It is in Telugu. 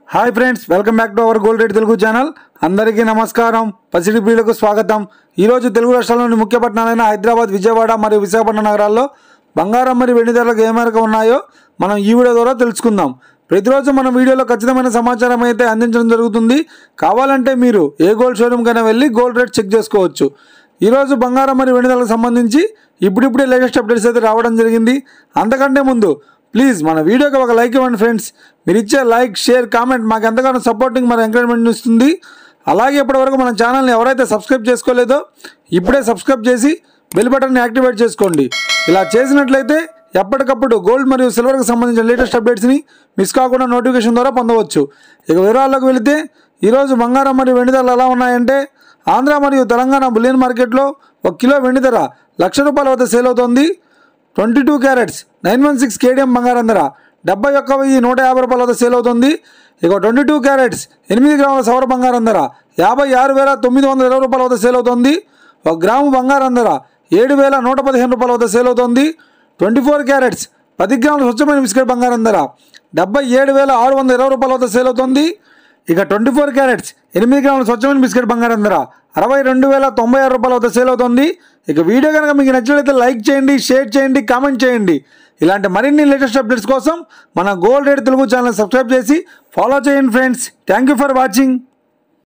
Hi friends welcome back to our gold rate Telugu channel अंदरिकी नमस्कारम पसिडी प्रियुలకు స్వాగతం। ఈ రోజు తెలుగు రాష్ట్రాల్లోని ముఖ్య పట్టణాలైన హైదరాబాద్, విజయవాడ మరియు విశాఖపట్నం నగరాల్లో బంగారం మరియు వెండి ధరలకు ఏ మేరకు ఉన్నాయో మనం ఈ వీడియో ద్వారా తెలుసుకుందాం। ప్రతిరోజు మన వీడియోలో ఖచ్చితమైన సమాచారం అయితే అందించడం జరుగుతుంది। కావాలంటే మీరు ఏ గోల్డ్ షోరూమ్ కైనా వెళ్ళి గోల్డ్ రేట్ చెక్ చేసుకోవచ్చు। ఈ రోజు బంగారం మరియు వెండి ధరలకు సంబంధించి ఇప్పుడిప్పుడే లేటెస్ట్ అప్డేట్స్ అయితే రావడం జరిగింది। అంతకంటే ముందు ప్లీజ్ మన వీడియోకి ఒక లైక్ ఇవ్వండి ఫ్రెండ్స్। మీరు ఇచ్చే లైక్, షేర్, కామెంట్ మాకు ఎంతగానో సపోర్టింగ్ మరియు ఎంకరేజ్మెంట్ ఇస్తుంది। అలాగే ఇప్పటివరకు మన ఛానల్ని ఎవరైతే సబ్స్క్రైబ్ చేసుకోలేదో ఇప్పుడే సబ్స్క్రైబ్ చేసి బెల్ బటన్ని యాక్టివేట్ చేసుకోండి। ఇలా చేసినట్లయితే ఎప్పటికప్పుడు గోల్డ్ మరియు సిల్వర్కి సంబంధించిన లేటెస్ట్ అప్డేట్స్ని మిస్ కాకుండా నోటిఫికేషన్ ద్వారా పొందవచ్చు। ఇక వివరాల్లోకి వెళితే ఈరోజు బంగారం మరియు వెండి ధరలు ఎలా ఉన్నాయంటే, ఆంధ్ర మరియు తెలంగాణ బులియన్ మార్కెట్లో 1 కిలో వెండి ధర ₹1,00,000 వద్ద సేల్ అవుతోంది। 22 క్యారెట్స్ 916 కేడిఎం బంగారం ధర ₹71,150 వద్ద సేల్ అవుతుంది। ఇక 22 క్యారెట్స్ 8 గ్రాముల సౌర బంగారం ధర ₹56,920 వద్ద సేల్ అవుతుంది। 1 గ్రాము బంగారం ధర ₹7,115 వద్ద సేల్ అవుతుంది। 24 క్యారెట్స్ 10 గ్రాముల స్వచ్ఛమైన బిస్కెట్ బంగారం ధర ₹77,620 వద్ద సేల్ అవుతుంది। ఇక 24 క్యారెట్స్ 8 గ్రాముల స్వచ్ఛమైన బిస్కెట్ బంగారం ధర ₹62,096 వద్ద సేల్ అవుతుంది। ఇక వీడియో కనుక మీకు నచ్చినట్లయితే లైక్ చేయండి, షేర్ చేయండి, కామెంట్ చేయండి। ఇలాంటి మరిన్ని లేటెస్ట్ అప్డేట్స్ కోసం మన gold rate Telugu channel subscribe చేసి ఫాలో చేయండి friends. Thank you for watching.